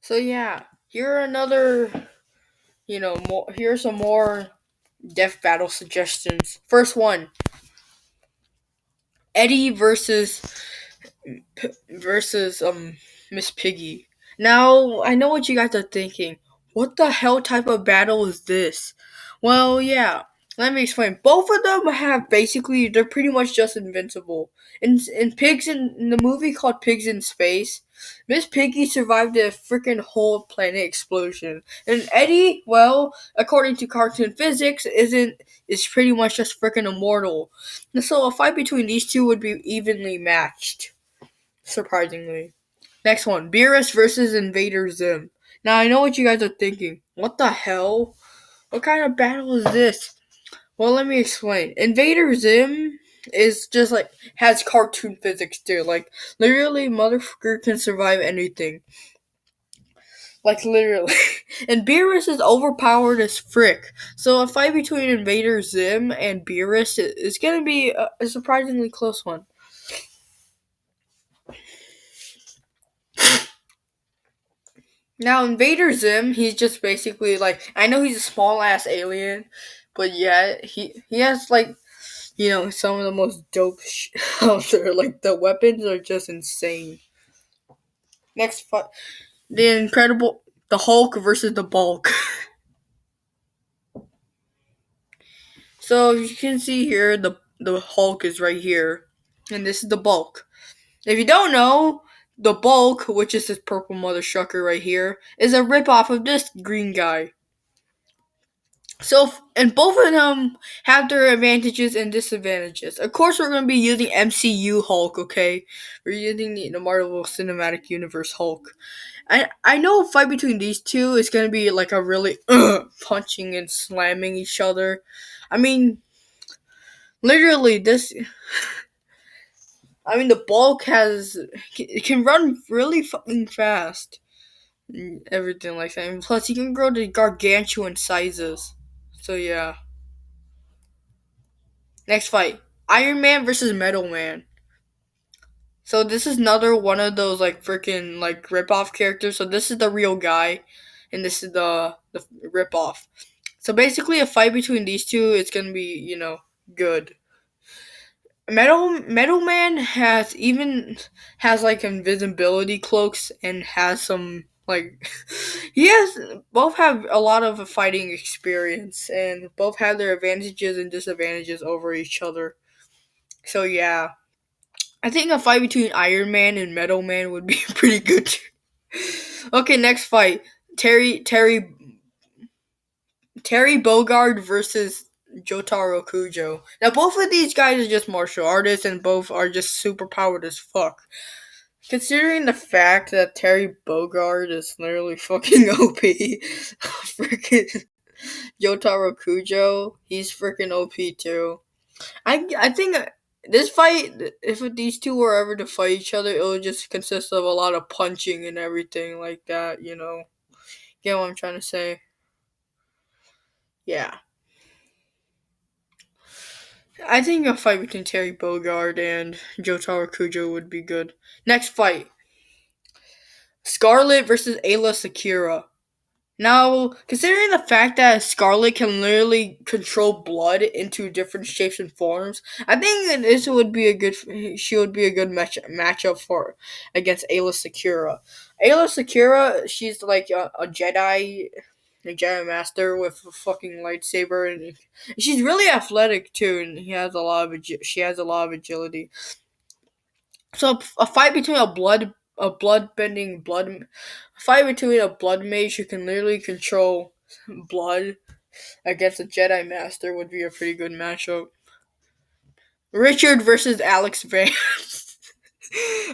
So yeah, here are another, more. Here's some more death battle suggestions. First one: Eddie versus Miss Piggy. Now I know what you guys are thinking. What the hell type of battle is this? Well, yeah. Let me explain. Both of them have basically they're pretty much just invincible. In the movie called Pigs in Space, Miss Piggy survived a freaking whole planet explosion. And Eddie, well, according to cartoon physics, is pretty much just freaking immortal. And so a fight between these two would be evenly matched. Surprisingly. Next one, Beerus versus Invader Zim. Now I know what you guys are thinking. What the hell? What kind of battle is this? Well, let me explain. Invader Zim is just like has cartoon physics too. Like literally, motherfucker can survive anything. Like literally, and Beerus is overpowered as frick. So a fight between Invader Zim and Beerus is gonna be a surprisingly close one. Now, Invader Zim, he's just basically like I know he's a small ass alien, but yeah, he has like some of the most dope out there. Like the weapons are just insane. Next fight, the Hulk versus the Bulk. So you can see here, the Hulk is right here, and this is the Bulk. If you don't know, the Bulk, which is this purple mother sucker right here, is a ripoff of this green guy. So, and both of them have their advantages and disadvantages. Of course, we're going to be using MCU Hulk, okay? We're using the Marvel Cinematic Universe Hulk. I know a fight between these two is going to be like a really punching and slamming each other. I mean, literally, the Bulk it can run really fucking fast. And everything like that. And plus, he can grow to gargantuan sizes. So, yeah. Next fight, Iron Man versus Metal Man. So this is another one of those like freaking like rip-off characters. So this is the real guy, and this is the rip-off. So basically, a fight between these two is gonna be good. Metal Man has like invisibility cloaks and has some like he has both have a lot of fighting experience and both have their advantages and disadvantages over each other. So yeah, I think a fight between Iron Man and Metal Man would be pretty good. Okay, next fight. Terry Terry Terry Bogard versus Jotaro Kujo. Now both of these guys are just martial artists and both are just super powered as fuck. Considering the fact that Terry Bogard is literally fucking OP, freaking Jotaro Kujo, he's freaking OP too. I think this fight, if these two were ever to fight each other, it would just consist of a lot of punching and everything like that. Get what I'm trying to say? Yeah, I think a fight between Terry Bogard and Jotaro Kujo would be good. Next fight: Scarlet versus Ayla Sakura. Now, considering the fact that Scarlet can literally control blood into different shapes and forms, I think that this would be a good. She would be a good matchup for against Ayla Sakura. Ayla Sakura, she's like a Jedi Master with a fucking lightsaber, and she's really athletic too, and she has a lot of agility. So a fight between a fight between a blood mage who can literally control blood against a Jedi Master would be a pretty good matchup. Richard versus Alex Vance.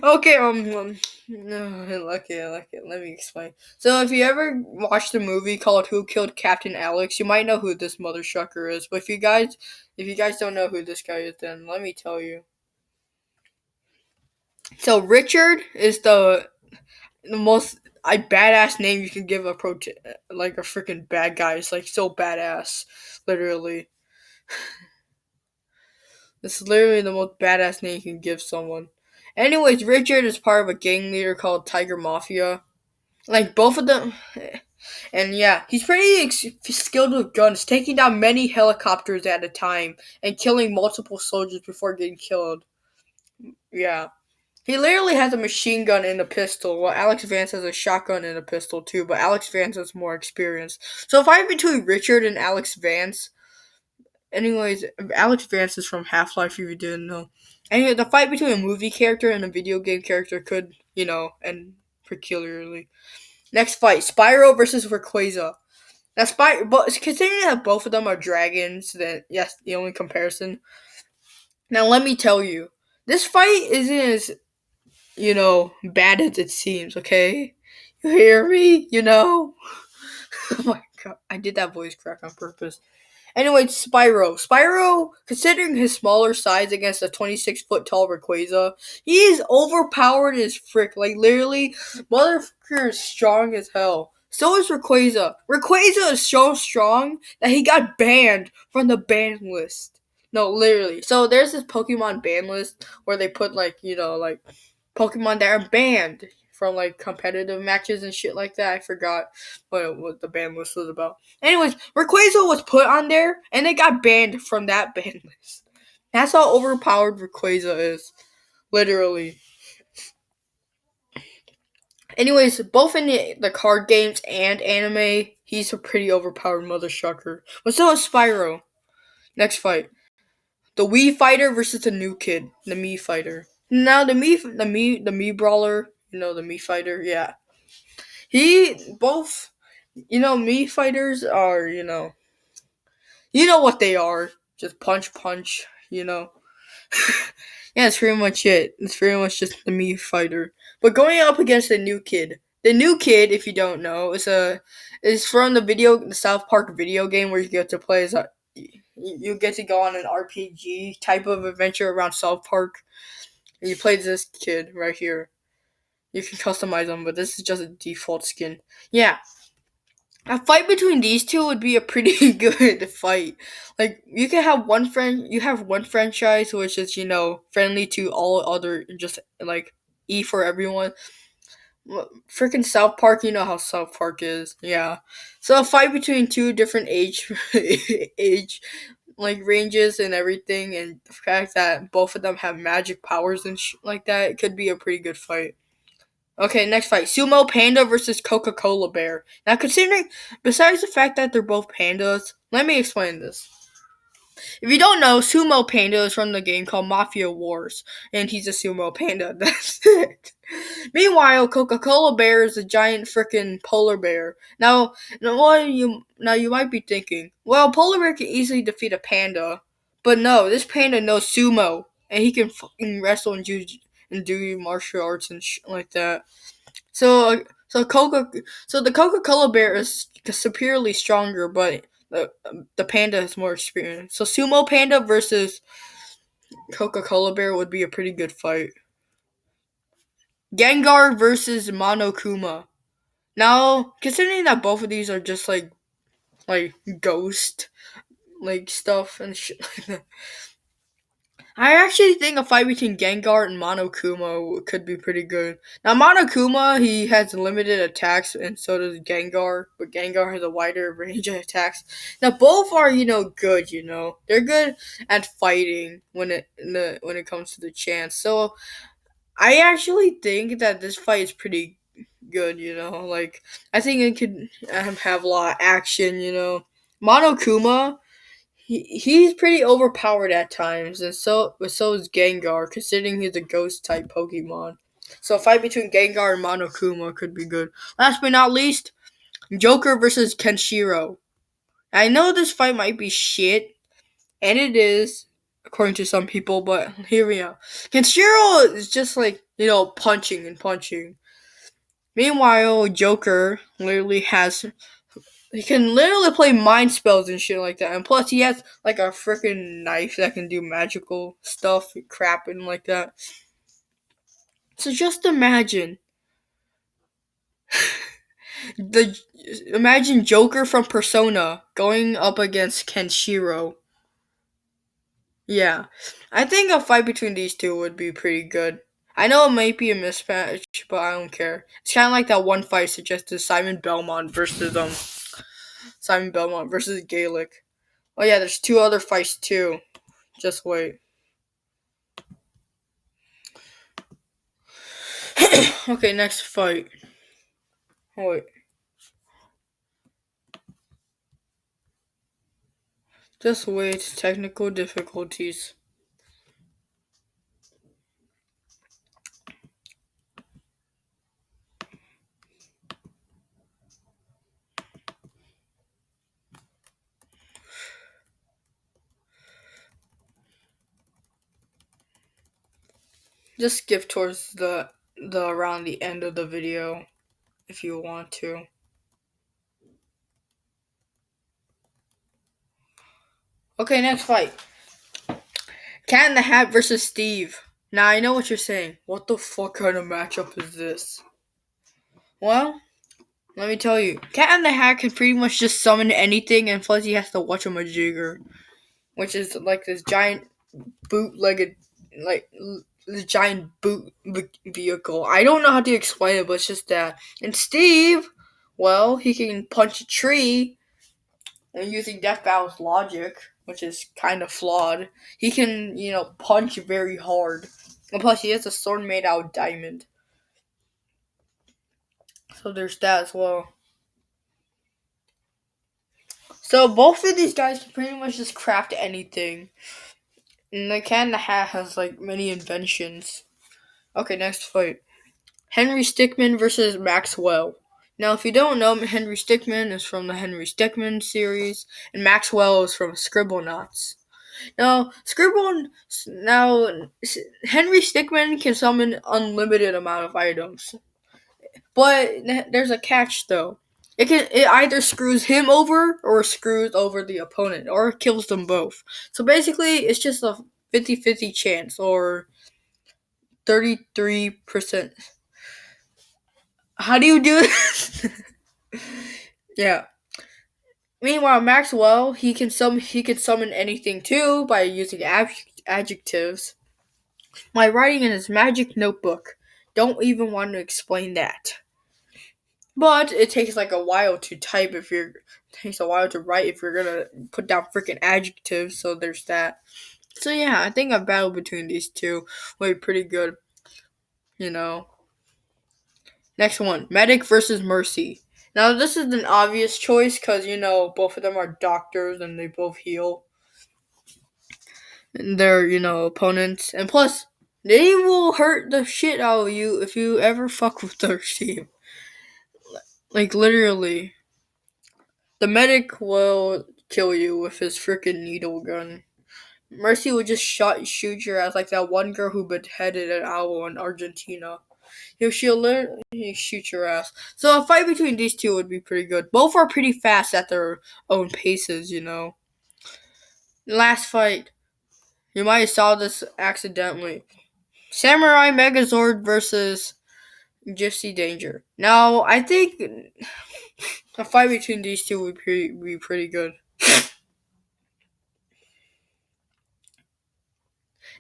Okay, no, I like it. Let me explain. So, if you ever watched a movie called "Who Killed Captain Alex," you might know who this mother sucker is. But if you guys don't know who this guy is, then let me tell you. So, Richard is the most badass name you can give like a freaking bad guy. It's like so badass, literally. This is literally the most badass name you can give someone. Anyways, Richard is part of a gang leader called Tiger Mafia. Like both of them, and yeah, he's pretty skilled with guns, taking down many helicopters at a time and killing multiple soldiers before getting killed. Yeah. He literally has a machine gun and a pistol, while Alex Vance has a shotgun and a pistol too, but Alex Vance has more experience. So if I'm between Richard and Alex Vance, anyways, Alex Vance is from Half-Life if you didn't know. Anyway, the fight between a movie character and a video game character could, end peculiarly. Next fight, Spyro versus Rayquaza. Now Spyro, but considering that both of them are dragons, then yes, the only comparison. Now let me tell you, this fight isn't as bad as it seems, okay? You hear me? Oh my god, I did that voice crack on purpose. Anyway, Spyro. Spyro, considering his smaller size against a 26-foot tall Rayquaza, he is overpowered as frick. Like, literally, motherfucker is strong as hell. So is Rayquaza. Rayquaza is so strong that he got banned from the ban list. No, literally. So there's this Pokemon ban list where they put, like Pokemon that are banned from like competitive matches and shit like that. I forgot what the ban list was about. Anyways, Rayquaza was put on there and they got banned from that ban list. That's how overpowered Rayquaza is. Literally. Anyways, both in the card games and anime, he's a pretty overpowered mother sucker. But so is Spyro. Next fight. The Wii Fighter versus the new kid, the Mii Fighter. Now the Mii brawler, the Mii Fighter, yeah. He both, Mii fighters are, what they are. Just punch, punch, Yeah, that's pretty much it. It's pretty much just the Mii fighter. But going up against the new kid. The new kid, if you don't know, is from the South Park video game where you get to play as you get to go on an RPG type of adventure around South Park. And you play this kid right here. You can customize them, but this is just a default skin. Yeah. A fight between these two would be a pretty good fight. Like you have one franchise which is, friendly to all other, just like E for everyone. Freaking South Park, you know how South Park is. Yeah. So a fight between two different age like ranges and everything, and the fact that both of them have magic powers and like that, it could be a pretty good fight. Okay, next fight. Sumo Panda versus CocaCola Bear. Now, considering, besides the fact that they're both pandas, let me explain this. If you don't know, Sumo Panda is from the game called Mafia Wars, and he's a sumo panda. That's it. Meanwhile, Coca-Cola Bear is a giant freaking polar bear. Now you might be thinking, well, polar bear can easily defeat a panda, but no, this panda knows sumo, and he can fucking wrestle and do martial arts and shit like that. So, the Coca-Cola Bear is superiorly stronger, but the panda has more experience. So Sumo Panda versus Coca-Cola Bear would be a pretty good fight. Gengar versus Monokuma. Now, considering that both of these are just like ghost like stuff and shit like that, I actually think a fight between Gengar and Monokuma could be pretty good. Now, Monokuma, he has limited attacks, and so does Gengar, but Gengar has a wider range of attacks. Now, both are, good, They're good at fighting when it comes to the chance. So, I actually think that this fight is pretty good, Like, I think it could have a lot of action. Monokuma, he's pretty overpowered at times, and so is Gengar, considering he's a ghost type Pokemon. So a fight between Gengar and Monokuma could be good. Last but not least, Joker versus Kenshiro. I know this fight might be shit, and it is, according to some people, but here we are. Kenshiro is just like, punching and punching. Meanwhile, Joker literally has he can literally play mind spells and shit like that. And plus, he has like a freaking knife that can do magical stuff, crap, and like that. So just the imagine Joker from Persona going up against Kenshiro. Yeah, I think a fight between these two would be pretty good. I know it might be a mismatch, but I don't care. It's kind of like that one fight suggested Simon Belmont versus Gaelic. Oh yeah, there's two other fights too. Just wait. Okay, next fight. Oh, wait. Just wait. Technical difficulties. Just skip towards the around the end of the video if you want to. Okay, next fight. Cat in the Hat versus Steve. Now I know what you're saying. What the fuck kind of matchup is this? Well, let me tell you. Cat in the Hat can pretty much just summon anything, and plus he has to watch a majigger, which is like this giant boot-legged, like this giant boot vehicle. I don't know how to explain it, but it's just that. And Steve, well, he can punch a tree, and using Death Battle's logic, which is kind of flawed, he can, punch very hard. And plus, he has a sword made out of diamond. So there's that as well. So both of these guys can pretty much just craft anything. And the Cat in the Hat has like many inventions. Okay, next fight. Henry Stickman versus Maxwell. Now, if you don't know, Henry Stickman is from the Henry Stickman series, and Maxwell is from Scribblenauts. Now, Henry Stickman can summon unlimited amount of items, but there's a catch though. It either screws him over or screws over the opponent, or kills them both. So basically, it's just a 50-50 chance, or 33%. How do you do this? Yeah. Meanwhile, Maxwell, he can summon anything too by using adjectives. My writing in his magic notebook. Don't even want to explain that. But it takes like a while to type takes a while to write if you're gonna put down freaking adjectives, so there's that. So yeah, I think a battle between these two will be pretty good. Next one, Medic versus Mercy. Now this is an obvious choice because both of them are doctors and they both heal. And they're opponents, and plus they will hurt the shit out of you if you ever fuck with their team. Like literally, the medic will kill you with his freaking needle gun. Mercy would just shoot your ass like that one girl who beheaded an owl in Argentina. She'll literally shoot your ass. So a fight between these two would be pretty good. Both are pretty fast at their own paces, Last fight. You might have saw this accidentally. Samurai Megazord versus Gypsy Danger. Now, I think a fight between these two would be pretty good.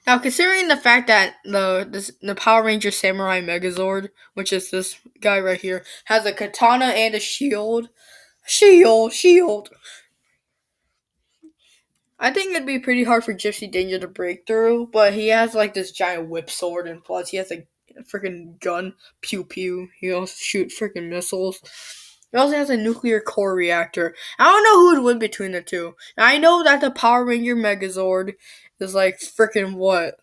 Now, considering the fact that the Power Ranger Samurai Megazord, which is this guy right here, has a katana and a shield. Shield. I think it'd be pretty hard for Gypsy Danger to break through, but he has like this giant whip sword, and plus he has a freaking gun. Pew pew. He also shoot freaking missiles. He also has a nuclear core reactor. I don't know who would win between the two. I know that the Power Ranger Megazord is like freaking what?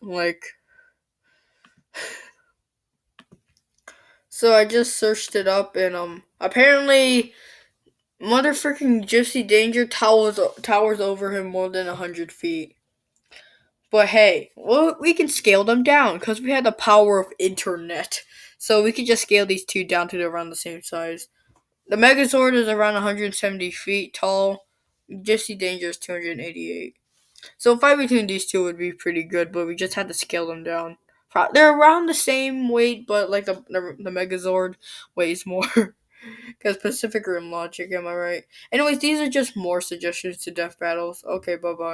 So I just searched it up, and apparently motherfucking Gypsy Danger towers over him more than 100 feet. But hey, we can scale them down because we have the power of internet. So we can just scale these two down to around the same size. The Megazord is around 170 feet tall. Gypsy Danger is 288. So a fight between these two would be pretty good, but we just had to scale them down. They're around the same weight, but like the Megazord weighs more. Because Pacific Rim logic, am I right? Anyways, these are just more suggestions to death battles. Okay, bye-bye.